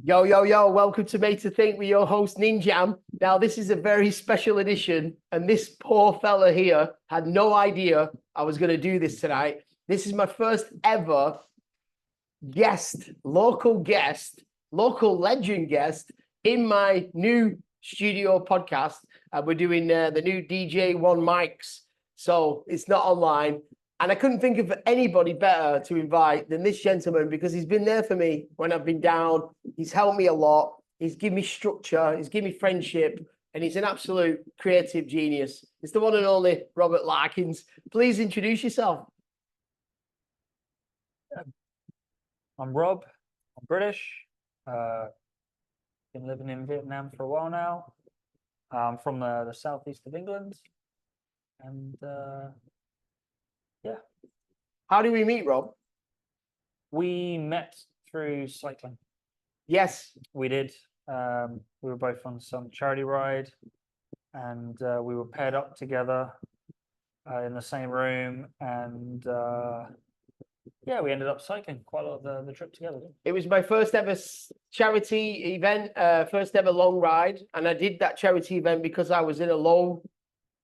Yo, yo, yo, welcome to Made to Think with your host Ninjam. Now, this is a very special edition, and this poor fella here had no idea I was going to do this tonight. This is my first ever guest, local legend guest in my new studio podcast. We're doing the new DJ1 mics, so it's not online. And I couldn't think of anybody better to invite than this gentleman because he's been there for me when I've been down. He's helped me a lot. He's given me structure. He's given me friendship. And he's an absolute creative genius. It's the one and only Robert Larkins. Please introduce yourself. I'm Rob. I'm British. Been living in Vietnam for a while now. I'm from the southeast of England. And yeah. How did we meet, Rob? We met through cycling. Yes. We did. We were both on some charity ride, and we were paired up together in the same room. And yeah, we ended up cycling quite a lot of the trip together. It was my first ever charity event, first ever long ride. And I did that charity event because I was in a low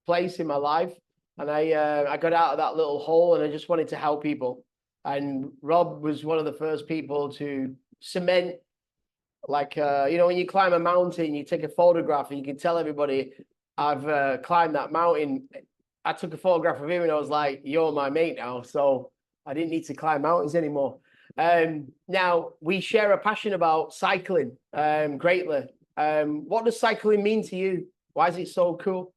place in my life. And I got out of that little hole and I just wanted to help people. And Rob was one of the first people to cement, like, when you climb a mountain, you take a photograph and you can tell everybody, I've climbed that mountain. I took a photograph of him and I was like, you're my mate now. So I didn't need to climb mountains anymore. Now, we share a passion about cycling greatly. What does cycling mean to you? Why is it so cool?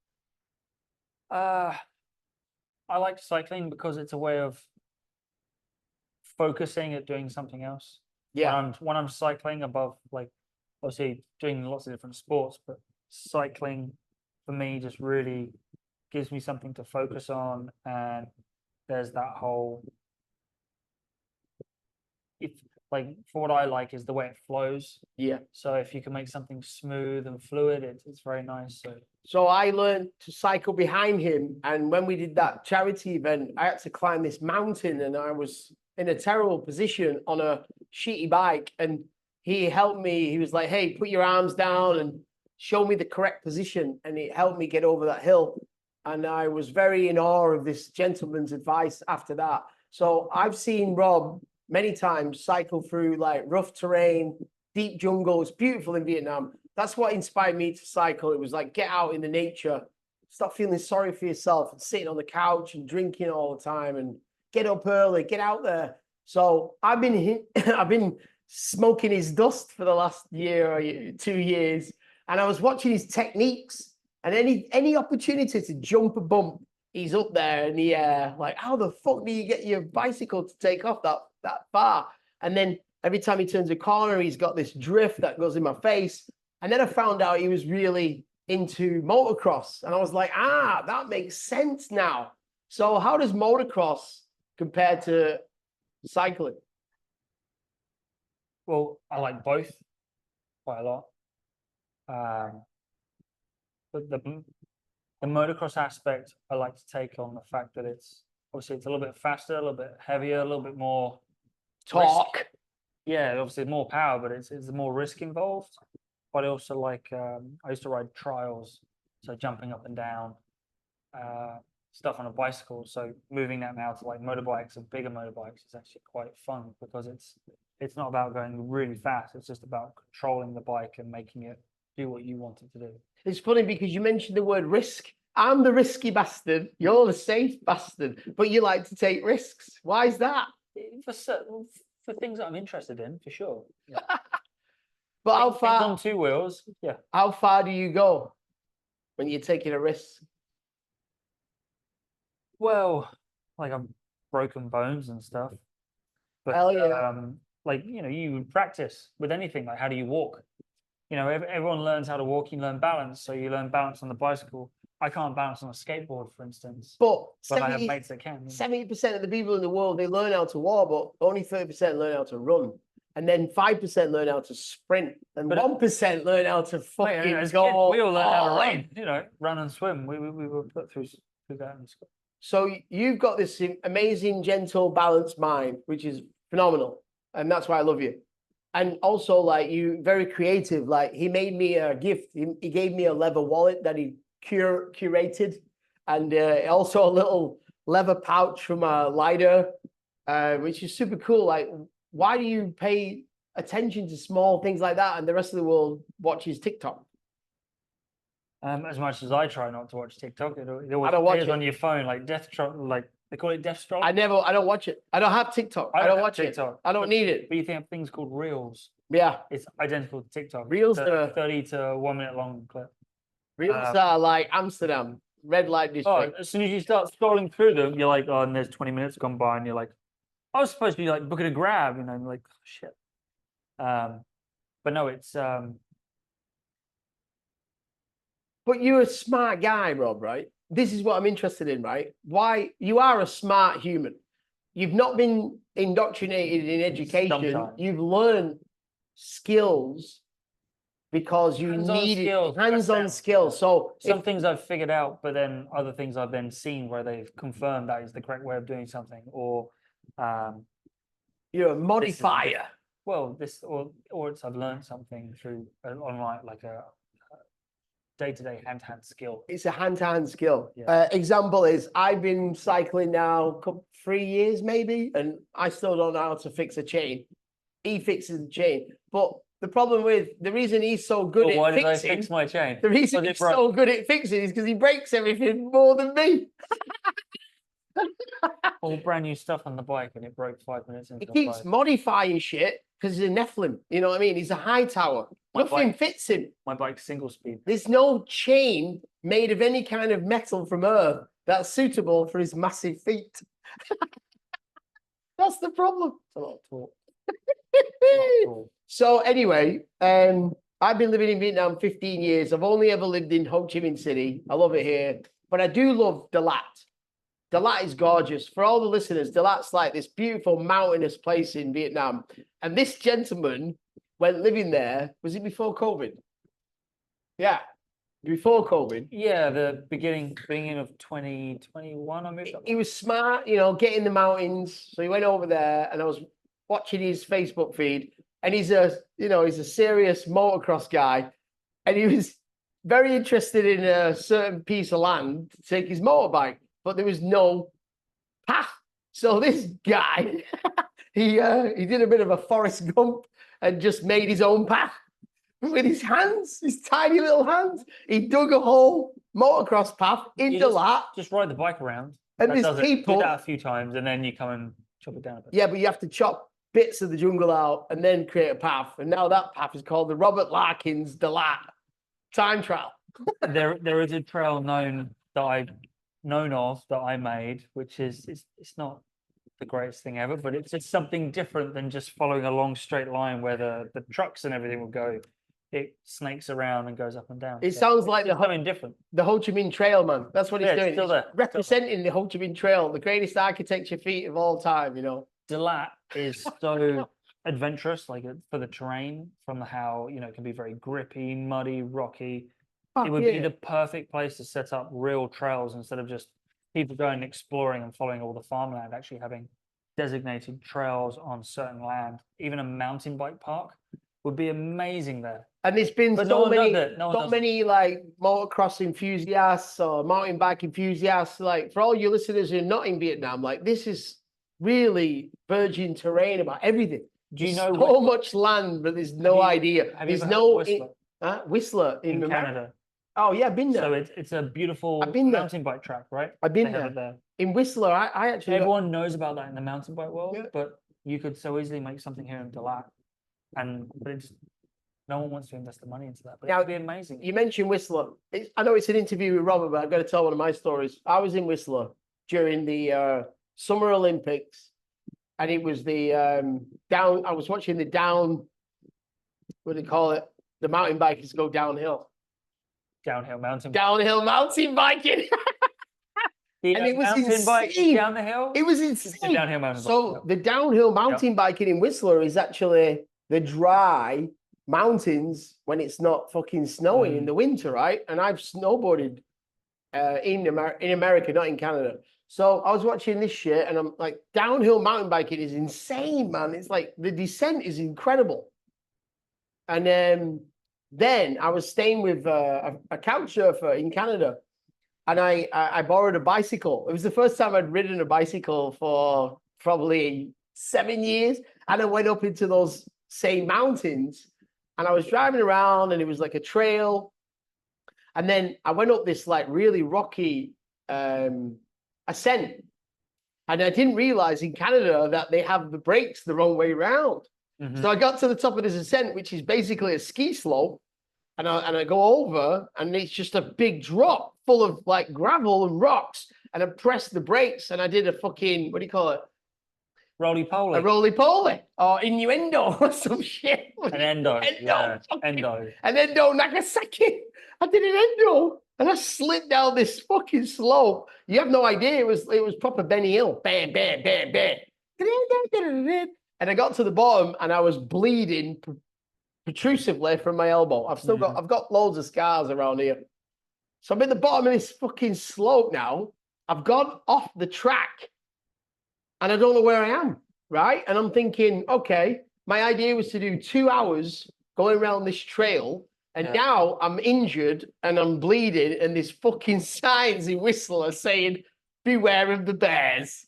I like cycling because it's a way of focusing at doing something else. Yeah. When I'm cycling above, like, obviously doing lots of different sports, but cycling for me just really gives me something to focus on. And there's that whole, for what I like is the way it flows. Yeah. So if you can make something smooth and fluid, it's very nice. So I learned to cycle behind him. And when we did that charity event, I had to climb this mountain and I was in a terrible position on a shitty bike. And he helped me. He was like, hey, put your arms down and show me the correct position. And it helped me get over that hill. And I was very in awe of this gentleman's advice after that. So I've seen Rob many times cycle through like rough terrain, deep jungle. It's beautiful in Vietnam. That's what inspired me to cycle. It was like, get out in the nature, stop feeling sorry for yourself and sitting on the couch and drinking all the time and get up early, get out there. So I've been smoking his dust for the last year or 2 years. And I was watching his techniques and any opportunity to jump a bump, he's up there in the air. Like, how the fuck do you get your bicycle to take off that far? And then every time he turns a corner, he's got this drift that goes in my face. And then I found out he was really into motocross. And I was like, that makes sense now. So how does motocross compare to cycling? Well, I like both quite a lot. But the motocross aspect, I like to take on the fact that it's a little bit faster, a little bit heavier, a little bit more torque. Risk. Yeah, obviously more power, but it's more risk involved. But I also like, I used to ride trials, so jumping up and down, stuff on a bicycle. So moving that now to like motorbikes and bigger motorbikes is actually quite fun because it's not about going really fast. It's just about controlling the bike and making it do what you want it to do. It's funny because you mentioned the word risk. I'm the risky bastard. You're the safe bastard, but you like to take risks. Why is that? For things that I'm interested in, for sure. Yeah. But how far on two wheels? Yeah. How far do you go when you're taking a risk? Well, like I've broken bones and stuff. But hell yeah. You practice with anything. Like, how do you walk? Everyone learns how to walk. You learn balance, so you learn balance on the bicycle. I can't balance on a skateboard, for instance. But I have mates that can. 70% of the people in the world, they learn how to walk, but only 30% learn how to run. And then 5% learn how to sprint. And 1% learn how to fucking go. We all learn how to run, run and swim. We were put through that in school. So you've got this amazing, gentle, balanced mind, which is phenomenal. And that's why I love you. And also, like, you very creative. Like, he made me a gift. He gave me a leather wallet that he curated, and also a little leather pouch from a lighter, which is super cool. Like, why do you pay attention to small things like that, and the rest of the world watches TikTok? As much as I try not to watch TikTok, it always don't watch appears on it. your phone like like they call it death scroll. I don't watch it. I don't have TikTok. I don't have watch TikTok, it. I don't need it. But you think of things called Reels. Yeah, It's identical to TikTok. Reels It's a are 30 to 1 minute long clip. Reels are like Amsterdam, red light Oh, district. as soon as you start scrolling through them, you're like, oh, and there's 20 minutes gone by, and you're like, I was supposed to be like booking a grab, and I'm like, oh, shit. But no, it's But you're a smart guy, Rob, right? This is what I'm interested in, right? Why you are a smart human. You've not been indoctrinated in education. Sometimes. You've learned skills because you Hands-on need skills, hands-on press down. skills. So some things I've figured out, but then other things I've then seen where they've confirmed that is the correct way of doing something, or you're a modifier. well, this or it's I've learned something through an online, like a day-to-day hand-to-hand skill. It's a hand-to-hand skill. Yeah. Example is I've been cycling now 3 years maybe, and I still don't know how to fix a chain. He fixes the chain, but the problem with the reason he's so good But why at did I fixing, fix my chain? the reason he's so good at fixing is because he breaks everything more than me. All brand new stuff on the bike, and it broke 5 minutes He into the keeps bike. modifying shit because he's a Nephilim. You know what I mean? He's a high tower. Nothing fits him. My bike's single speed. There's no chain made of any kind of metal from Earth that's suitable for his massive feet. That's the problem. It's a lot of talk. So anyway, I've been living in Vietnam 15 years. I've only ever lived in Ho Chi Minh City. I love it here, but I do love Dalat. Dalat is gorgeous. For all the listeners, Dalat's like this beautiful mountainous place in Vietnam. And this gentleman went living there. Was it before COVID? Yeah, before COVID. Yeah, the beginning of 2021. I moved up. He was smart, you know, get in the mountains. So he went over there, and I was watching his Facebook feed, and he's a serious motocross guy, and he was very interested in a certain piece of land to take his motorbike, but there was no path. So this guy, he did a bit of a Forrest Gump and just made his own path with his hands, his tiny little hands. He dug a whole motocross path in the lap. Just ride the bike around. And That there's does it. people. Do that a few times, and then you come and chop it down a bit. Yeah, but you have to chop bits of the jungle out and then create a path. And now that path is called the Robert Larkins Dalat time trial. There is a trail known of that I made, which is it's not the greatest thing ever, but it's just something different than just following a long straight line where the trucks and everything will go. It snakes around and goes up and down. It sounds like something different. The Ho Chi Minh Trail, man. That's what he's doing. Still He's there. representing the Ho Chi Minh Trail, the greatest architecture feat of all time, you know. Dalat is so adventurous, like for the terrain, from how, it can be very grippy, muddy, rocky. It would be the perfect place to set up real trails instead of just people going and exploring and following all the farmland, actually having designated trails on certain land. Even a mountain bike park would be amazing there. And there's been But so no many like motocross enthusiasts or mountain bike enthusiasts. Like, for all your listeners who are not in Vietnam, like, this is really virgin terrain about everything. Do you know so much land, but there's no idea. Have Whistler in Canada? Oh yeah, I've been there. So it's a beautiful mountain bike track, right? I've been there. In Whistler, I actually. Everyone knows about that in the mountain bike world, but you could so easily make something here in Dalat, but it's no one wants to invest the money into that. But it would be amazing. You mentioned Whistler. I know it's an interview with Robert, but I've got to tell one of my stories. I was in Whistler during the Summer Olympics, and it was the down. I was watching the down. What do they call it? The mountain bikers go downhill. Downhill mountain biking. And it was insane. Down the hill? It was insane. Downhill mountain so the downhill mountain biking in Whistler is actually the dry mountains when it's not fucking snowing in the winter, right? And I've snowboarded in America, not in Canada. So I was watching this shit, and I'm like, downhill mountain biking is insane, man. It's like the descent is incredible. And then I was staying with a couch surfer in Canada, and I borrowed a bicycle. It was the first time I'd ridden a bicycle for probably 7 years, and I went up into those same mountains, and I was driving around, and it was like a trail, and then I went up this like really rocky ascent, and I didn't realize in Canada that they have the brakes the wrong way around. So I got to the top of this ascent, which is basically a ski slope, and I go over, and it's just a big drop full of like gravel and rocks, and I pressed the brakes, and I did a fucking, what do you call it? Roly poly. A roly poly or innuendo or some shit. An endo. Yeah. fucking- Endo. An endo Nagasaki. I did an endo, and I slid down this fucking slope. You have no idea. It was proper Benny Hill. Bam, bam, bam, bam. And I got to the bottom, and I was bleeding protrusively from my elbow. I've got loads of scars around here. So I'm in the bottom of this fucking slope now. I've gone off the track, and I don't know where I am, right? And I'm thinking, okay, my idea was to do 2 hours going around this trail, and now I'm injured and I'm bleeding, and this fucking signs in Whistler saying, beware of the bears.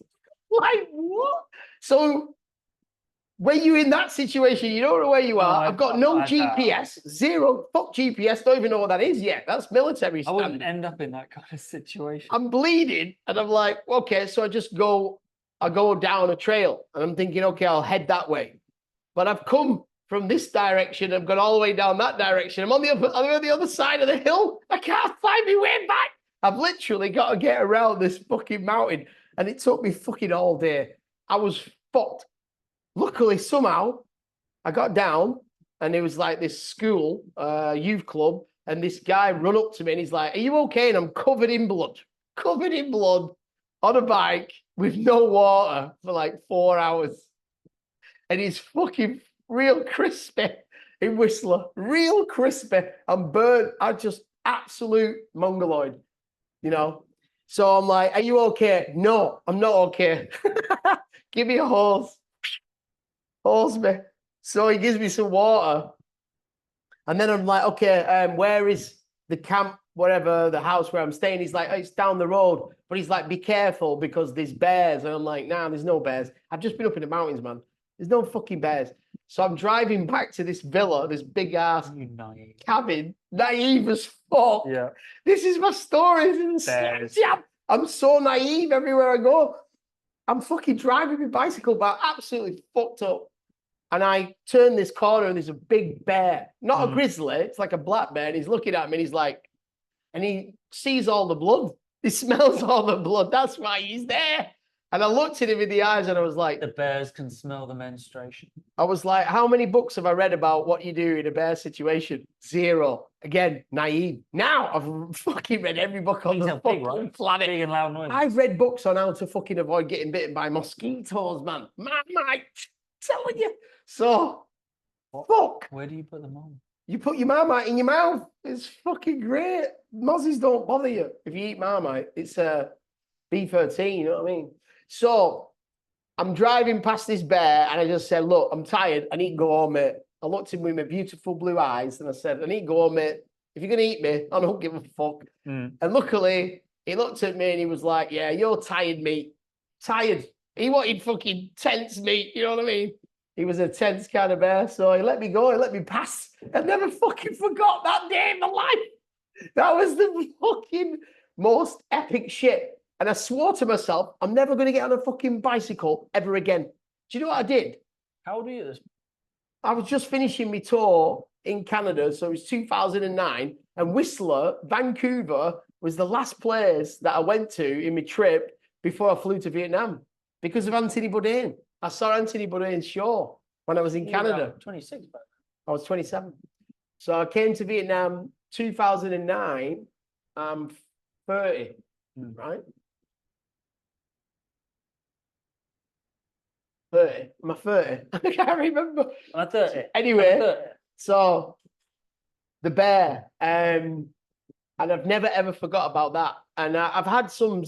Like, what? So when you're in that situation, you don't know where you are. I've got no GPS, zero, fuck GPS, don't even know what that is yet. That's military I standard. wouldn't end up in that kind of situation. I'm bleeding, and I'm like, okay, so I go down a trail, and I'm thinking, okay, I'll head that way. But I've come from this direction, I've gone all the way down that direction. I'm on the other side of the hill. I can't find my way back. I've literally got to get around this fucking mountain, and it took me fucking all day. I was fucked. Luckily, somehow, I got down, and it was like this school, youth club, and this guy run up to me, and he's like, are you okay? And I'm covered in blood on a bike with no water for like 4 hours. And he's fucking real crispy in Whistler, real crispy. I'm burnt. I'm just absolute mongoloid, you know? So I'm like, are you okay? No, I'm not okay. Give me a hose. Hose me. So he gives me some water. And then I'm like, okay, where is the camp, whatever, the house where I'm staying? He's like, oh, it's down the road. But he's like, be careful because there's bears. And I'm like, nah, there's no bears. I've just been up in the mountains, man. There's no fucking bears. So I'm driving back to this villa, this big ass cabin, naive as fuck. Yeah. This is my story. I'm so naive everywhere I go. I'm fucking driving my bicycle, but absolutely fucked up. And I turn this corner, and there's a big bear, not a grizzly. It's like a black bear. And he's looking at me, and he's like, and he sees all the blood. He smells all the blood. That's why he's there. And I looked at him in the eyes, and I was like, the bears can smell the menstruation. I was like, how many books have I read about what you do in a bear situation? Zero. Again, naive. Now I've fucking read every book on the fucking planet. Big and loud noise. I've read books on how to fucking avoid getting bitten by mosquitoes, man. Man, telling you. So, fuck. Where do you put them on? You put your Marmite in your mouth. It's fucking great. Mozzies don't bother you if you eat Marmite. It's B13, you know what I mean? So I'm driving past this bear, and I just said, look, I'm tired. I need to go home, mate. I looked at him with my beautiful blue eyes, and I said, I need to go home, mate. If you're going to eat me, I don't give a fuck. And luckily, he looked at me, and he was like, yeah, you're tired, mate. Tired. He wanted fucking tense meat, you know what I mean? He was a tense kind of bear, so he let me go, he let me pass. I never fucking forgot that day in my life. That was the fucking most epic shit. And I swore to myself, I'm never going to get on a fucking bicycle ever again. Do you know what I did? How old are you at this? I was just finishing my tour in Canada, so it was 2009, and Whistler, Vancouver, was the last place that I went to in my trip before I flew to Vietnam because of Anthony Bourdain. I saw Anthony Bourdain's show when I was in Canada. 26, but I was 27. So I came to Vietnam 2009. I'm 30, right? 30. Am I 30? I can't remember. I'm 30. Anyway, I'm 30. so the bear, and I've never ever forgot about that. And I've had some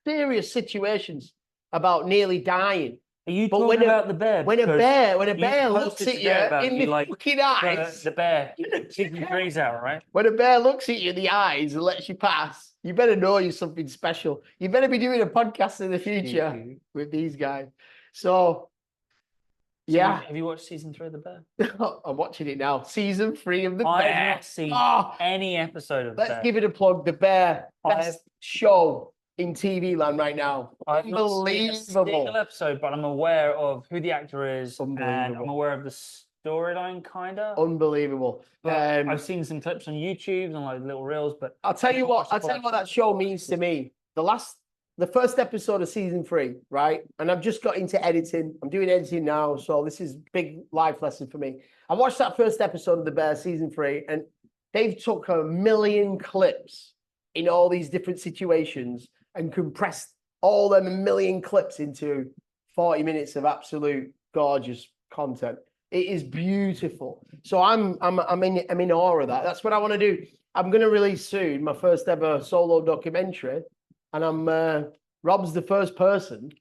serious situations about nearly dying Are you But talking when a- about the bear? When a Because bear looks posted at today you about in you the like fucking eyes, the bear kicking trees out, right? when a bear looks at you in the eyes and lets you pass, you better know you're something special. You better be doing a podcast in the future You- with these guys. So, So yeah, have you watched season 3 of the bear? I'm watching it now. Season 3 of The I have Bear. not seen Oh, any episode of the let's bear. give it a plug. The Bear, I've- best show in TV land right now. I've not seen a single Unbelievable. episode, but I'm aware of who the actor is, and I'm Unbelievable. aware of the storyline, kinda. Unbelievable. But I've seen some clips on YouTube and like little reels. But I'll tell I've you not what. watched the I'll full tell you what that episode. show means to me. The first episode of season 3, right? And I've just got into editing. I'm doing editing now, so this is big life lesson for me. I watched that first episode of The Bear season 3, and they've took 1,000,000 clips in all these different situations and compressed all them 1,000,000 clips into 40 minutes of absolute gorgeous content. It is beautiful. So I'm in awe of that. That's what I want to do. I'm going to release soon my first ever solo documentary, and Rob's the first person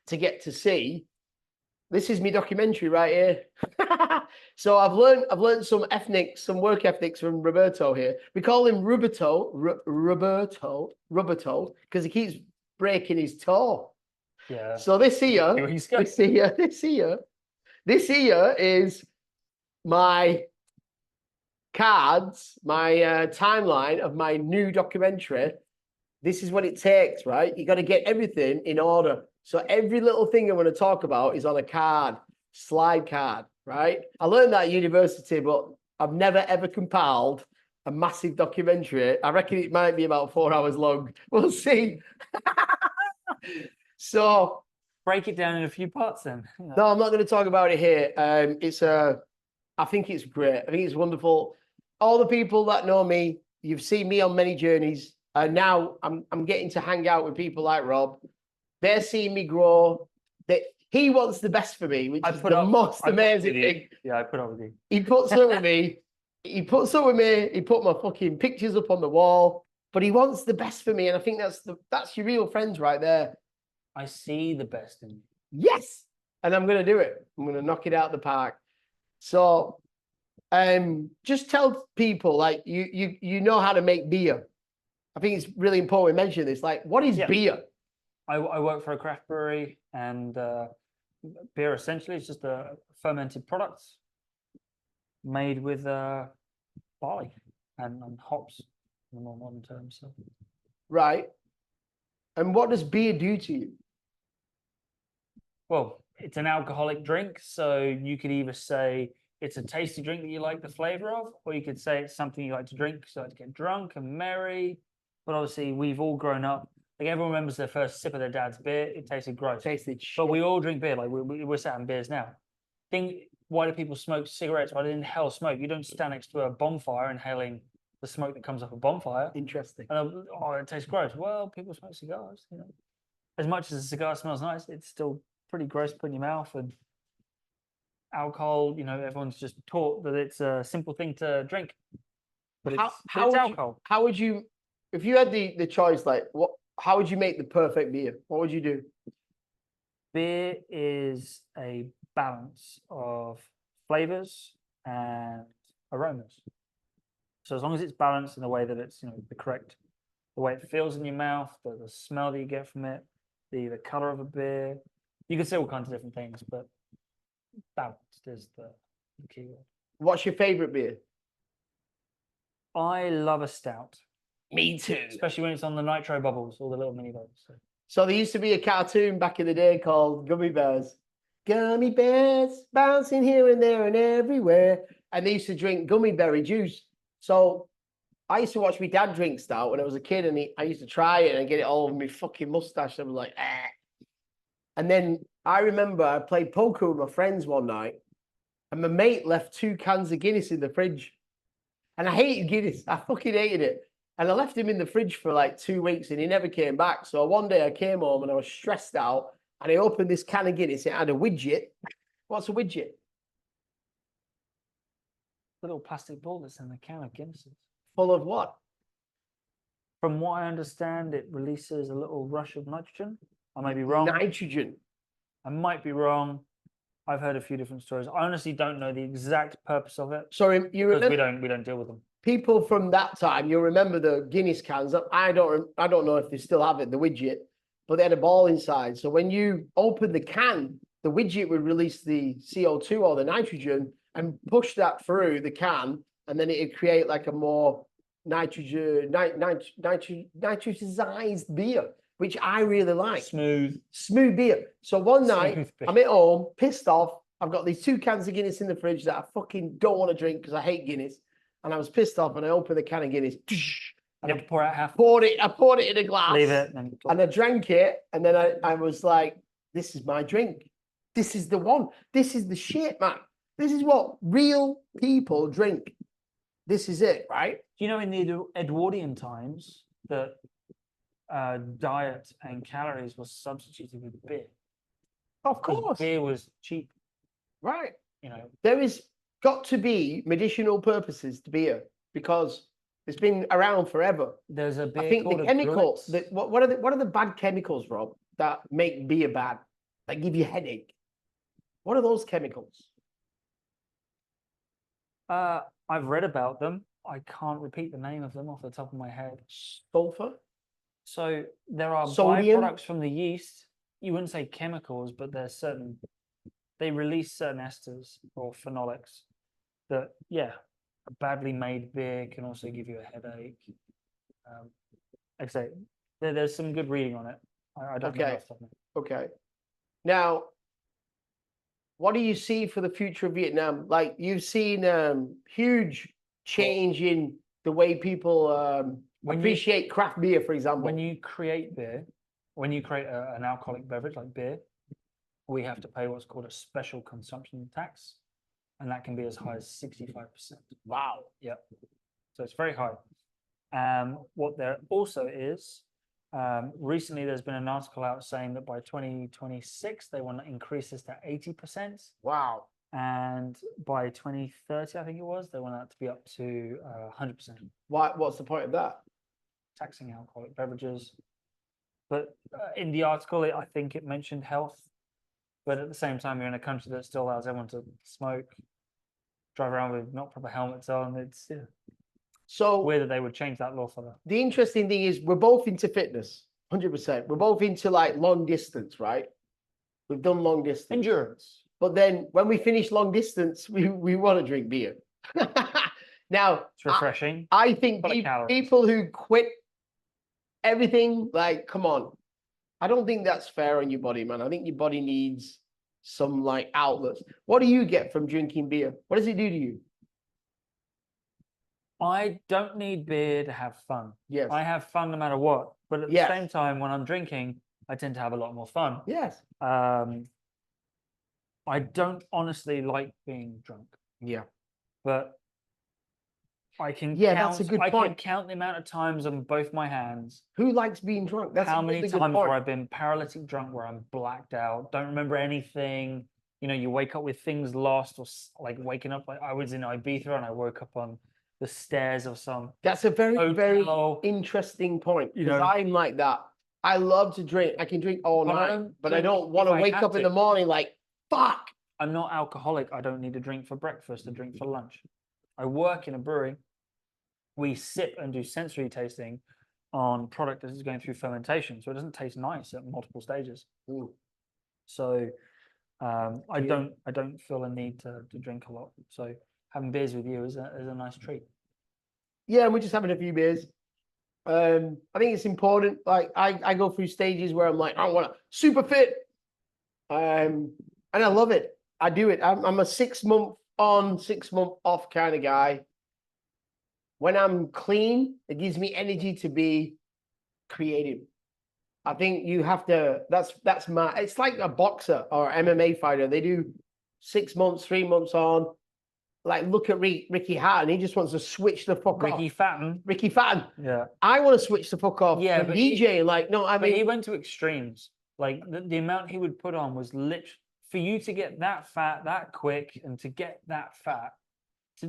to get to see. This is my documentary right here. So I've learned some work ethics from Roberto here. We call him Roberto, because he keeps breaking his toe. Yeah. So this here is my cards, my timeline of my new documentary. This is what it takes, right? You got to get everything in order. So every little thing I want to talk about is on a card, slide card, right? I learned that at university, but I've never ever compiled a massive documentary. I reckon it might be about 4 hours long. We'll see. So Break it down in a few parts then. no, I'm not going to talk about it here. I think it's great. I think it's wonderful. All the people that know me, you've seen me on many journeys. And now I'm getting to hang out with people like Rob. They're seeing me grow. He wants the best for me, which is the most amazing thing. Yeah, I put up with you. He puts up with me. He puts up with me. He put my fucking pictures up on the wall. But he wants the best for me, and I think that's your real friends right there. I see the best in you. Yes, and I'm going to do it. I'm going to knock it out the park. So, just tell people like you know how to make beer. I think it's really important to mention this. Like, what is beer? I work for a craft brewery, and beer essentially is just a fermented product made with barley and hops in the more modern terms. So. Right. And what does beer do to you? Well, it's an alcoholic drink, so you could either say it's a tasty drink that you like the flavor of, or you could say it's something you like to drink, so to get drunk and merry. But obviously, we've all grown up. Like everyone remembers their first sip of their dad's beer. It tasted gross. But we all drink beer. Like we're sat having beers now. Why do people smoke cigarettes? Why do they inhale smoke? You don't stand next to a bonfire inhaling the smoke that comes off a bonfire. Interesting. And, it tastes gross. Well, people smoke cigars. You know, as much as a cigar smells nice, it's still pretty gross to put in your mouth. And alcohol, you know, everyone's just taught that it's a simple thing to drink. But it's alcohol. How would you, if you had the choice, like how would you make the perfect beer? What would you do? Beer is a balance of flavors and aromas. So as long as it's balanced in a way that it's, you know, the way it feels in your mouth, the smell that you get from it, the color of a beer, you can say all kinds of different things, but balanced is the key word. What's your favorite beer? I love a stout. Me too. Especially when it's on the nitro bubbles, all the little mini bubbles. So there used to be a cartoon back in the day called Gummy Bears. Gummy bears bouncing here and there and everywhere. And they used to drink gummy berry juice. So I used to watch my dad drink stout when I was a kid, and I used to try it and get it all over my fucking mustache. I was like, eh. And then I remember I played poker with my friends one night, and my mate left 2 cans of Guinness in the fridge. And I hated Guinness. I fucking hated it. And I left him in the fridge for like 2 weeks, and he never came back. So one day I came home and I was stressed out, and I opened this can of Guinness. It had a widget. What's a widget? The little plastic ball that's in the can of Guinness. Full of what? From what I understand, it releases a little rush of nitrogen. I may be wrong. Nitrogen. I might be wrong. I've heard a few different stories. I honestly don't know the exact purpose of it Sorry, you because remember we don't deal with them. people from that time, you'll remember the Guinness cans. I don't know if they still have it, the widget, but they had a ball inside. So when you open the can, the widget would release the CO2 or the nitrogen and push that through the can, and then it'd create like a more nitrogenized beer, which I really like. Smooth beer. So one night, Smooth beer. I'm at home, pissed off. I've got these 2 cans of Guinness in the fridge that I fucking don't want to drink because I hate Guinness. And I was pissed off, and I opened the can of Guinness. You have to pour out half. I poured it in a glass. Leave it. And I drank it. And then I was like, this is my drink. This is the one. This is the shit, man. This is what real people drink. This is it, right? You know, in the Edwardian times, that diet and calories were substituted with beer. Of 'Cause course. beer was cheap. Right. You know, There is got to be medicinal purposes to beer because it's been around forever. there's a beer I think called the a chemicals Gullet. that what are the bad chemicals, Rob, that make beer bad, that give you headache? What are those chemicals? I've read about them. I can't repeat the name of them off the top of my head. Sulfur? So there are Sodium? byproducts from the yeast. You wouldn't say chemicals, but there's certain, they release certain esters or phenolics that, yeah, a badly made beer can also give you a headache. Like I say, there's some good reading on it. I don't know Okay. off the top of my Okay. Now, what do you see for the future of Vietnam? Like you've seen huge change in the way people When you- appreciate craft beer, for example. When you create beer, when you create an alcoholic beverage like beer, we have to pay what's called a special consumption tax, and that can be as high as 65%. Wow. Yep. So it's very high. What there also is, recently there's been an article out saying that by 2026 they want to increase this to 80%, Wow. and by 2030, I think it was, they want that to be up to 100%. What's the point of that? Taxing alcoholic beverages. But in the article, I think it mentioned health. But at the same time, you're in a country that still allows everyone to smoke, drive around with not proper helmets on. It's So weird that they would change that law for that. the interesting thing is we're both into fitness, 100%. We're both into like long distance, right? We've done long distance. Endurance. But then when we finish long distance, we want to drink beer. Now, It's refreshing. I think Full of calories. people who quit everything, like, come on. I don't think that's fair on your body, man. I think your body needs some like outlets. What do you get from drinking beer? What does it do to you? I don't need beer to have fun. Yes. I have fun no matter what. But at the Yes. same time, when I'm drinking, I tend to have a lot more fun. Yes. I don't honestly like being drunk, Yeah. but I can Yeah, count, that's a good I point. can count the amount of times on both my hands. Who likes being drunk? That's How a many really good times point. where I've been paralytic drunk, where I'm blacked out, don't remember anything. You know, you wake up with things lost, or like waking up like I was in Ibiza and I woke up on the stairs of some That's a very, very hotel. interesting point. You Because know. I'm like that. I love to drink. I can drink all But I night, don't but I drink don't want to if I wake have up in to. the morning like, fuck. I'm not alcoholic. I don't need a drink for breakfast, a drink for lunch. I work in a brewery. We sip and do sensory tasting on product that is going through fermentation, so it doesn't taste nice at multiple stages. Ooh. So I Yeah. don't feel a need to drink a lot. So having beers with you is a nice treat. Yeah, we're just having a few beers. I think it's important. Like I go through stages where I'm like, I want to super fit. And I love it. I do it. I'm a 6 month on, 6 month off kind of guy. When I'm clean, it gives me energy to be creative. I think you have to, that's my, it's like a boxer or MMA fighter. They do 6 months, 3 months on. Like, look at Ricky Hatton. He just wants to switch the fuck Ricky off. Fatton. Ricky Fatton. Yeah. I want to switch the fuck off. Yeah, and but DJ, like, no, I But he mean, went to extremes. Like the amount he would put on was literally for you to get that fat that quick, and to get that fat,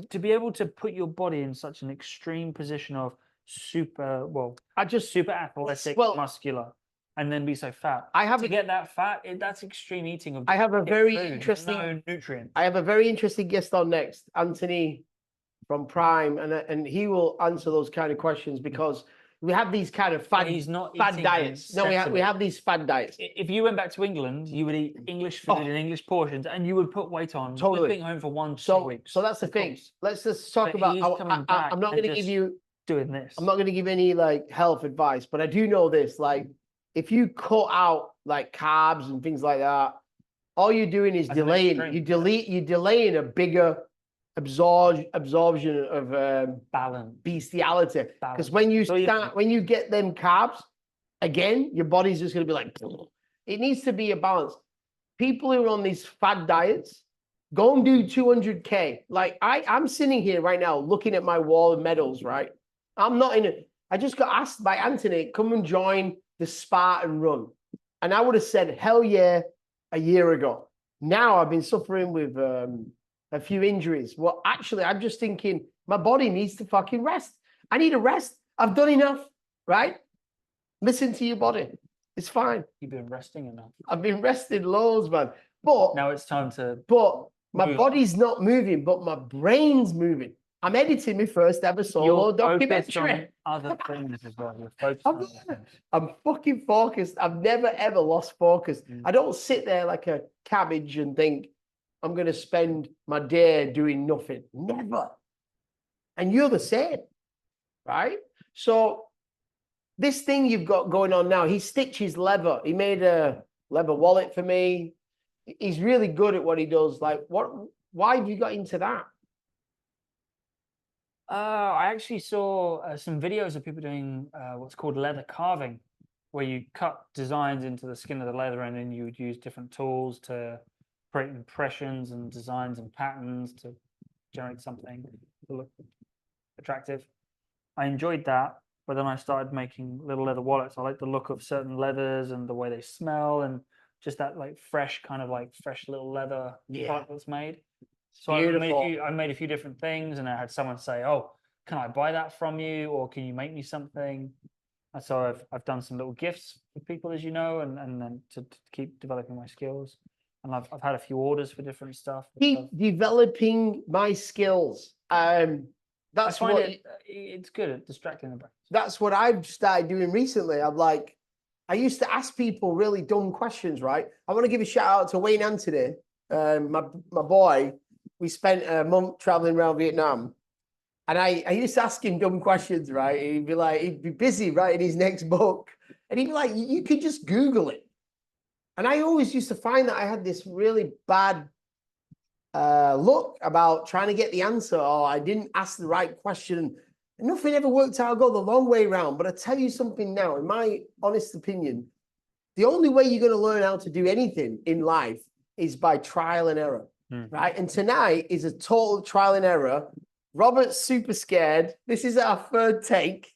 to be able to put your body in such an extreme position of super athletic, well, muscular, and then be so fat. I have To a, get that fat, that's extreme eating of I have a shit very food, interesting no nutrients. I have a very interesting guest on next, Anthony from Prime, and he will answer those kind of questions because we have these kind of But he's not fad eating diets. No, we sensibly. have these fad diets. If you went back to England, you would eat English food Oh. in English portions, and you would put weight on. Totally. Just being home for 1 to 2 So weeks. so that's the of thing. course. Let's just talk But about. he's coming back I'm not and going to give just you. doing this. I'm not going to give any like health advice, but I do know this. Like, if you cut out like carbs and things like that, all you're doing is As an delaying. extreme, You're delaying a bigger absorption of balance. bestiality. Because Balance. when you So you- start, when you get them carbs, again, your body's just going to be like, it needs to be a balance. People who are on these fad diets, go and do 200K. Like I'm sitting here right now looking at my wall of medals, right? I'm not in it. I just got asked by Anthony, come and join the Spartan run. And I would have said, hell yeah, a year ago. Now I've been suffering with a few injuries. Well, actually, I'm just thinking my body needs to fucking rest. I need a rest. I've done enough, right? Listen to your body. It's fine. You've been resting enough. I've been resting loads, man. But Now it's time to. but my move. body's not moving, but my brain's moving. I'm editing my first ever solo You're focused documentary. on other things as well. You're focused I'm on other not- things. I'm fucking focused. I've never ever lost focus. Mm. I don't sit there like a cabbage and think I'm going to spend my day doing nothing. Never. And you're the same, right? So this thing you've got going on now, he stitches leather. He made a leather wallet for me. He's really good at what he does. Like, why have you got into that? I actually saw some videos of people doing what's called leather carving, where you cut designs into the skin of the leather, and then you would use different tools to create impressions and designs and patterns to generate something to look attractive. I enjoyed that, but then I started making little leather wallets. I like the look of certain leathers and the way they smell, and just that like fresh kind of like fresh little leather product that's made. So I made a few different things, and I had someone say, "Oh, can I buy that from you, or can you make me something?" And so I've done some little gifts for people, as you know, and then to keep developing my skills. And I've had a few orders for different stuff. Keep developing my skills. That's what it's good at distracting the brain. That's what I've started doing recently. I used to ask people really dumb questions, right? I want to give a shout out to Wayne Anthony, my boy. We spent a month traveling around Vietnam, and I used to ask him dumb questions, right? He'd be busy writing his next book, and he'd be like, you could just Google it. And I always used to find that I had this really bad look about trying to get the answer, or I didn't ask the right question. Nothing ever worked out. I go the long way around. But I tell you something now, in my honest opinion, the only way you're going to learn how to do anything in life is by trial and error, right? And tonight is a total trial and error. Robert's super scared. This is our third take.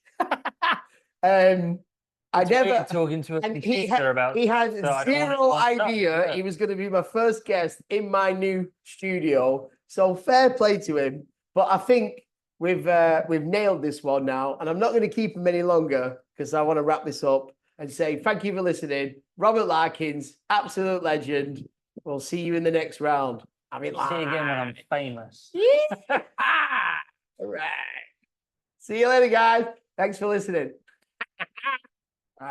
I never talking to a computer about. He had so zero idea he was going to be my first guest in my new studio. So fair play to him. But I think we've nailed this one now, and I'm not going to keep him any longer because I want to wrap this up and say thank you for listening. Robert Larkins, absolute legend. We'll see you in the next round. I mean, See you again when I'm famous. Yeah. All right. See you later, guys. Thanks for listening.